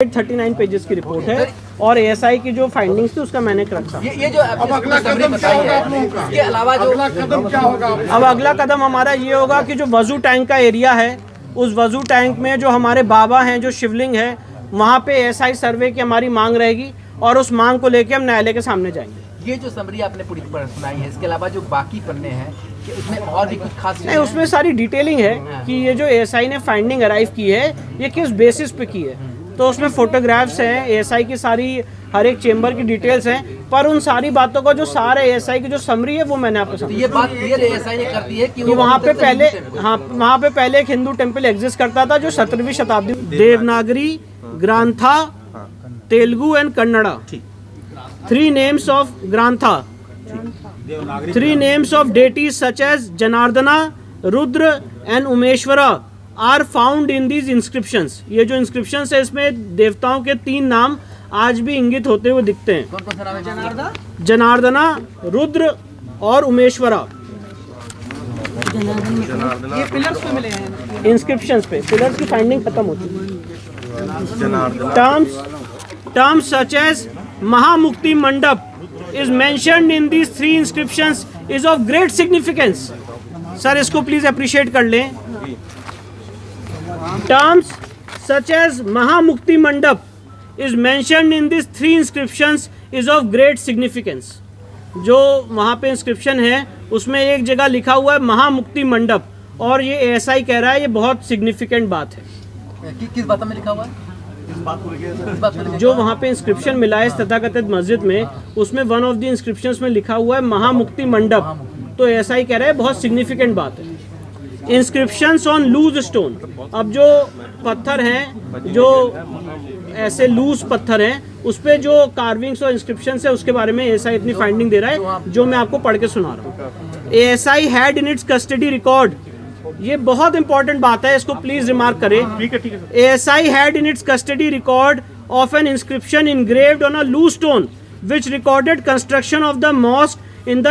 39 pages की report है और एएसआई की जो फाइंडिंग्स थी उसका मैंने रखा। ये जो अब अगला कदम क्या होगा आप लोगों का? इसके अलावा जो अगला कदम क्या होगा? अब अगला कदम हमारा ये होगा कि जो वजू टैंक का एरिया है, उस वजू टैंक में जो हमारे बाबा हैं, जो शिवलिंग है, वहाँ पे एएसआई सर्वे की हमारी मांग रहेगी और उस मांग को लेके हम न्यायालय के सामने जाएंगे। ये जो समरी आपने पूरी सुनाई है, इसके अलावा जो बाकी पन्ने हैं कि उसमें और भी कुछ खास नहीं, उसमें सारी डिटेलिंग है कि ये जो एएसआई ने फाइंडिंग अराइव की है ये किस बेसिस पे की है। तो उसमें फोटोग्राफ्स हैं, एएसआई की सारी हर एक चेंबर की डिटेल्स हैं, पर उन सारी बातों का जो सारे एएसआई की जो समरी है वो मैंने आपको समझा। ये बात क्लियर एएसआई ने कर दी है कि वहाँ पे पहले वहाँ पे पहले एक हिंदू टेम्पल एग्जिस्ट करता था जो 17वीं शताब्दी में। Devanagari, Grantha, Telugu and Kannada, 3 names of Grantha, 3 names of deities such as Janardana, Rudra and Umeshwara are found in these inscriptions. ये जो इंस्क्रिप्शंस है इसमें देवताओं के 3 नाम आज भी इंगित होते हुए दिखते हैं। कौन कौन सा नाम है? जनार्दना, रुद्र और उमेश्वरा। ये पिलर्स पे मिले हैं, इंस्क्रिप्शंस पे पिलर्स की फाइंडिंग खत्म होती है। टर्म्स सच एज महामुक्ति मंडप is mentioned in these 3 inscriptions is of great significance. Sir इसको प्लीज अप्रिशिएट कर लें। Terms such as Mahamukti Mandap is mentioned in these 3 inscriptions is of great significance। जो वहाँ पे इंस्क्रिप्शन है उसमें एक जगह लिखा हुआ है महामुक्ति मंडप और ये एएसआई कह रहा है ये बहुत सिग्निफिकेंट बात है। किस बात में लिखा हुआ है? जो वहाँ पे इंस्क्रिप्शन मिला है तथाकथित मस्जिद में, उसमें वन ऑफ द इंस्क्रिप्शंस में लिखा हुआ है महामुक्ति मंडप। तो एएसआई कह रहा है बहुत सिग्निफिकेंट बात है। इंस्क्रिप्शंस ऑन लूज स्टोन, अब जो पत्थर हैं, जो ऐसे लूज पत्थर हैं, उस पे जो कार्विंग्स और इंस्क्रिप्शंस है उसके बारे में एएसआई अपनी फाइंडिंग दे रहा है जो मैं आपको पढ़ के सुना रहा हूँ। ASI had in its custody record, ये बहुत इंपॉर्टेंट बात है, इसको प्लीज रिमार्क करें। ठीक है। ASI had in its custody record of an inscription engraved on a loose stone which recorded construction of the mosque in the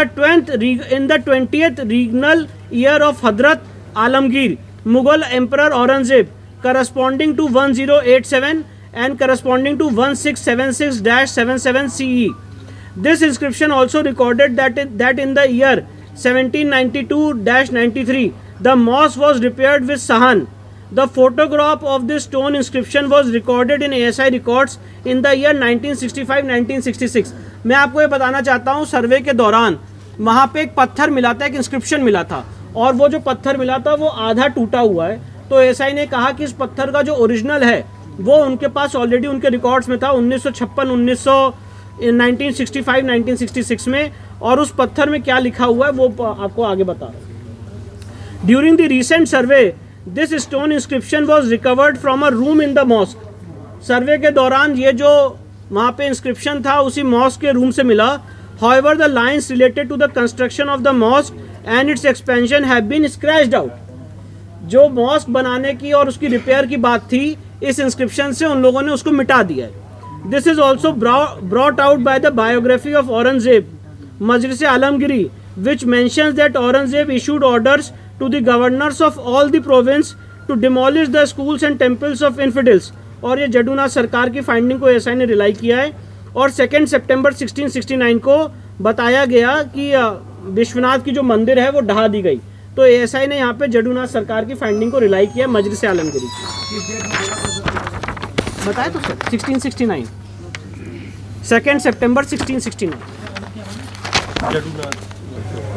20th regnal year of Hadrat Alamgir, Mughal Emperor Aurangzeb, corresponding to 1087 and corresponding to 1676-77 CE. This inscription also recorded that in the year 1792-93, the mosque was repaired with sahan. The photograph of this stone inscription was recorded in ASI records in the year 1965-1966. मैं आपको ये बताना चाहता हूँ, सर्वे के दौरान वहाँ पे एक पत्थर मिला था, एक इंस्क्रिप्शन मिला था और वो जो पत्थर मिला था वो आधा टूटा हुआ है। तो एएसआई ने कहा कि इस पत्थर का जो ओरिजिनल है वो उनके पास ऑलरेडी उनके रिकॉर्ड्स में था 1965 1966 में, और उस पत्थर में क्या लिखा हुआ है वो आपको आगे बता रहा हूँ। During the recent survey this stone inscription was recovered from a room in the mosque. Survey के दौरान ये जो वहाँ पे इंस्क्रिप्शन था उसी मॉस्क के रूम से मिला। However, the lines related to the construction of the mosque and its expansion have been scratched out. जो मॉस्क बनाने की और उसकी रिपेयर की बात थी, इस इंस्क्रिप्शन से उन लोगों ने उसको मिटा दिया है। This is also brought out by the biography of Aurangzeb, Majlis Alamgiri, which mentions that Aurangzeb issued orders to the governors of all the province to demolish the schools and temples of infidels। और ये जडूनाथ सरकार की finding को ASI ने rely किया है और 2 सितंबर 1669 को बताया गया कि विश्वनाथ की जो मंदिर है वो ढहा दी गई। तो एएसआई ने यहाँ पे जडूनाथ सरकार की फाइंडिंग को रिलाई किया मजलिस आलमगिरी की। बताया तो सर 1669, 2 सितंबर 1669।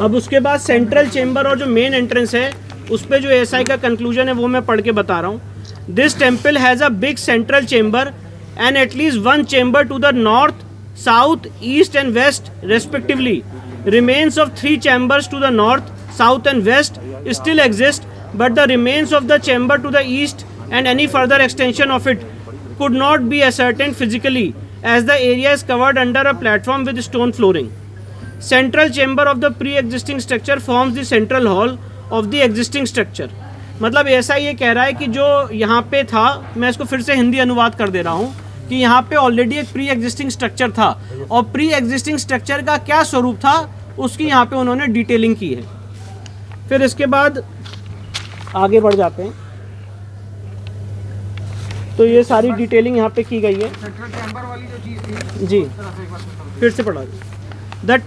अब उसके बाद सेंट्रल चेंबर और जो मेन एंट्रेंस है उस पर जो एएसआई का कंक्लूजन है वो मैं पढ़ के बता रहा हूँ। This temple has a big central chamber and at least 1 chamber to the north, south, east and west respectively. Remains of 3 chambers to the north, south and west still exist, but the remains of the chamber to the east and any further extension of it could not be ascertained physically as the area is covered under a platform with stone flooring. Central chamber of the pre-existing structure forms the central hall of the existing structure. मतलब ऐसा ये कह रहा है कि जो यहाँ पे था, मैं इसको फिर से हिंदी अनुवाद कर दे रहा हूँ कि यहाँ पे ऑलरेडी एक प्री एग्जिस्टिंग स्ट्रक्चर था और प्री एग्जिस्टिंग स्ट्रक्चर का क्या स्वरूप था उसकी यहाँ पे उन्होंने डिटेलिंग की है। फिर इसके बाद आगे बढ़ जाते हैं। तो ये सारी डिटेलिंग यहाँ पे की गई है। सेंट्रल चैम्बर वाली जो चीज थी, जी फिर से पढ़ा दो। The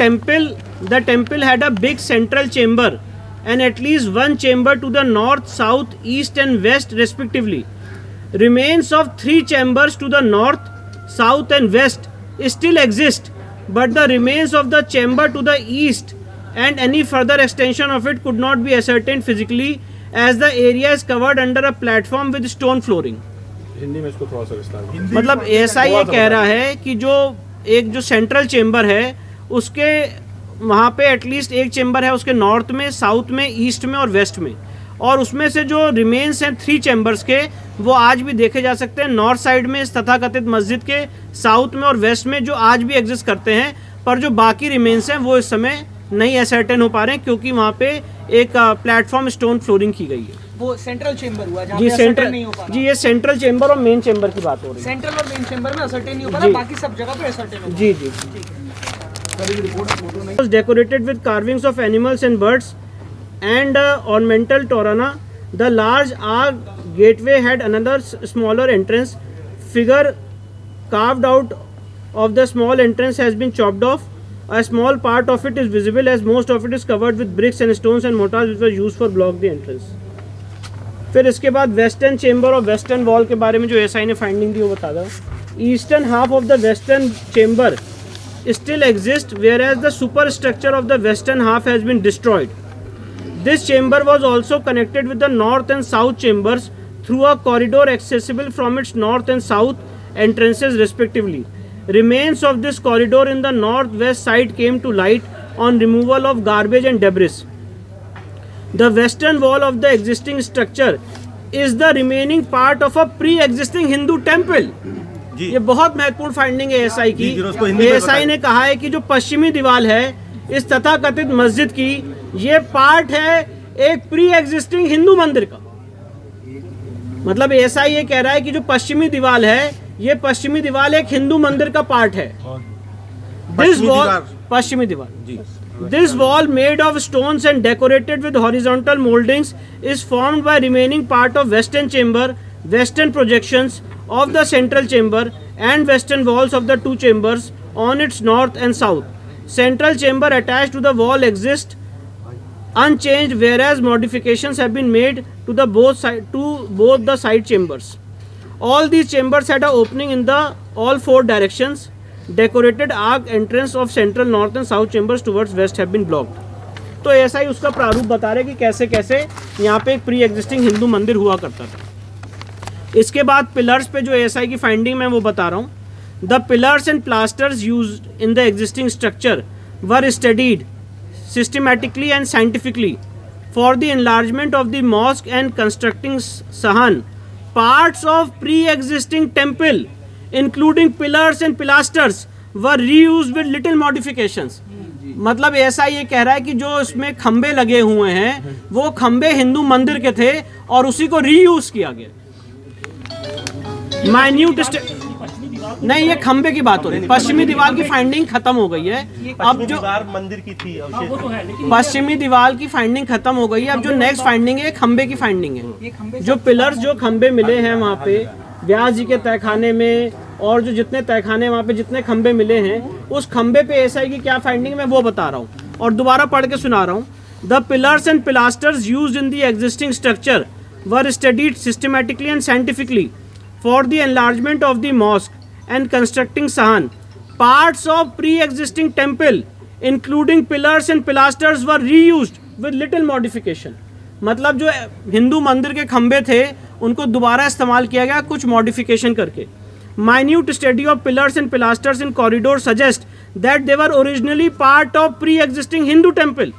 temple had a big central chamber and at least one chamber to the north, south, east and west respectively. Remains of 3 chambers to the north, south and west still exist, but the remains of the chamber to the east and any further extension of it could not be ascertained physically as the area is covered under a platform with stone flooring. Hindi में इसको थोड़ा सा विस्तार। मतलब ऐसा ये कह रहा है कि जो सेंट्रल चेम्बर है उसके वहाँ पे एटलीस्ट एक चेम्बर है उसके नॉर्थ में, साउथ में, ईस्ट में और वेस्ट में, और उसमें से जो रिमेन्स हैं 3 चेम्बर्स के वो आज भी देखे जा सकते हैं नॉर्थ साइड में तथाकथित मस्जिद के, साउथ में और वेस्ट में, जो आज भी एग्जिस्ट करते हैं। पर जो बाकी रिमेन्स हैं वो इस समय नहीं असर्टेन हो पा रहे हैं क्योंकि वहाँ पे एक प्लेटफॉर्म स्टोन फ्लोरिंग की गई है। वो सेंट्रल चेम्बर हुआ जहाँ जी पे असर्टेन सेंट्रल, नहीं हो पा रहा। जी ये सेंट्रल चेम्बर और मेन चेम्बर की बात हो रही है। सेंट्रल और मेन चेम्बर में असर्टेन नहीं हो पा जी। रहा, बाकी सब जगह पे असर्टेन हो पा जी जी was decorated with carvings of animals and birds and ornamental torana. The large arch gateway had another smaller entrance. Figure carved out of the small entrance has been chopped off. A small part of it is visible as most of it is covered with bricks and stones and mortars which were used for block the entrance. फिर इसके बाद western chamber और western wall के बारे में जो SI ने finding दी वो बता दो। Eastern half of the western chamber still exists, whereas the superstructure of the western half has been destroyed. This chamber was also connected with the north and south chambers through a corridor accessible from its north and south entrances respectively. Remains of this corridor in the northwest side came to light on removal of garbage and debris. The western wall of the existing structure is the remaining part of a pre-existing Hindu temple. ये बहुत महत्वपूर्ण finding है SI की। SI ने कहा है कि जो पश्चिमी दीवार है इस तथाकथित मस्जिद की, ये पार्ट है एक प्री एग्जिस्टिंग हिंदू मंदिर का। मतलब एसआई ये कह रहा है कि जो पश्चिमी दीवार है ये पश्चिमी दीवार एक हिंदू मंदिर का पार्ट है। दिस वॉल पश्चिमी दीवार, this wall made of stones and decorated with horizontal mouldings is formed by remaining part of western chamber, western projections of the central chamber and western walls of the 2 chambers on its north and south. Central chamber attached to the wall exists unchanged, whereas modifications have been made to both the side chambers. All these chambers had an opening in the all 4 directions. Decorated arc entrance of central, north and south chambers towards west have been blocked. तो ऐसा ही उसका प्रारूप बता रहे कि कैसे कैसे यहाँ पे एक प्री एग्जिस्टिंग हिंदू मंदिर हुआ करता था। इसके बाद पिलर्स पे जो एसआई की फाइंडिंग मैं वो बता रहा हूँ। The pillars and plasters used in the existing structure were studied systematically and scientifically for the enlargement of the mosque and constructing सहान parts of pre existing temple including pillars and pilasters were reused with little modifications. मतलब ऐसा ये कह रहा है कि जो इसमें खंबे लगे हुए हैं वो खंबे हिंदू मंदिर के थे और उसी को रीयूज किया गया। माइन्यूट नहीं, ये खंबे की बात हो रही है। पश्चिमी दीवार की फाइंडिंग खत्म हो गई है। अब जो मंदिर की थी पश्चिमी दीवार की फाइंडिंग खत्म हो गई है। अब जो नेक्स्ट फाइंडिंग है खंबे की फाइंडिंग है। जो पिलर्स जो खंबे मिले हैं वहाँ पे व्यास जी के तहखाने में और जो जितने तहखाने वहाँ पे जितने खंबे मिले हैं उस खंबे पे एसआई की क्या फाइंडिंग मैं वो बता रहा हूँ और दोबारा पढ़ के सुना रहा हूँ। The pillars and pilasters used in the existing structure were studied systematically and scientifically for the enlargement of the mosque and constructing sahan. Parts of pre-existing temple including pillars and pilasters were reused with little modification. मतलब जो हिंदू मंदिर के खंबे थे उनको दोबारा इस्तेमाल किया गया कुछ मॉडिफिकेशन करके। Minute study of pillars and pilasters in corridor suggest that they were originally part of pre-existing Hindu temple.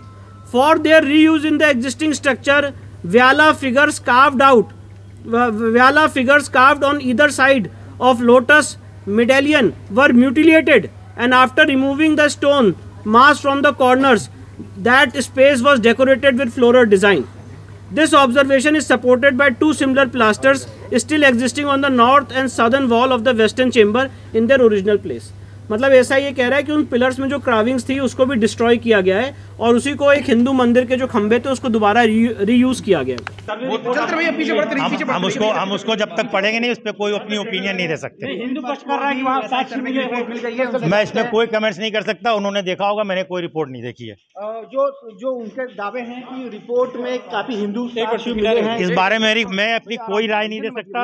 For their reuse in the existing structure, Vyala figures carved on either side of lotus medallion were mutilated, and after removing the stone mass from the corners, that space was decorated with floral design. This observation is supported by 2 similar pilasters still existing on the north and southern wall of the western chamber in their original place. मतलब ऐसा ये कह रहा है कि उन pillars में जो क्राविंग्स थी उसको भी डिस्ट्रॉय किया गया है और उसी को एक हिंदू मंदिर के जो खंभे थे उसको दोबारा रीयूज किया गया है। हम उसको जब तक पढ़ेंगे नहीं उस पर कोई अपनी ओपिनियन नहीं दे सकते। हिंदू पक्ष कर रहा है कि वहाँ साक्ष्य मिल गई। मैं इसमें कोई कमेंट्स नहीं कर सकता, उन्होंने देखा होगा, मैंने कोई रिपोर्ट नहीं देखी है। जो उनके दावे हैं कि रिपोर्ट में काफी हिंदू साक्ष्य मिले हैं, इस बारे में मैं अपनी कोई राय नहीं दे सकता,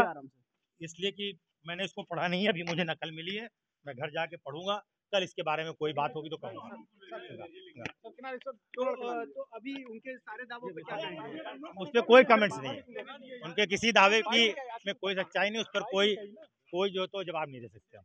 इसलिए कि मैंने इसको पढ़ा नहीं है, अभी मुझे नकल मिली है, मैं घर जाके पढ़ूंगा, कल इसके बारे में कोई बात होगी तो कहूँगा। तो अभी उनके सारे दावों पे क्या कहेंगे? उस पर कोई कमेंट्स नहीं है, उनके किसी दावे की में कोई सच्चाई नहीं, उस पर कोई जो तो जवाब नहीं दे सकते।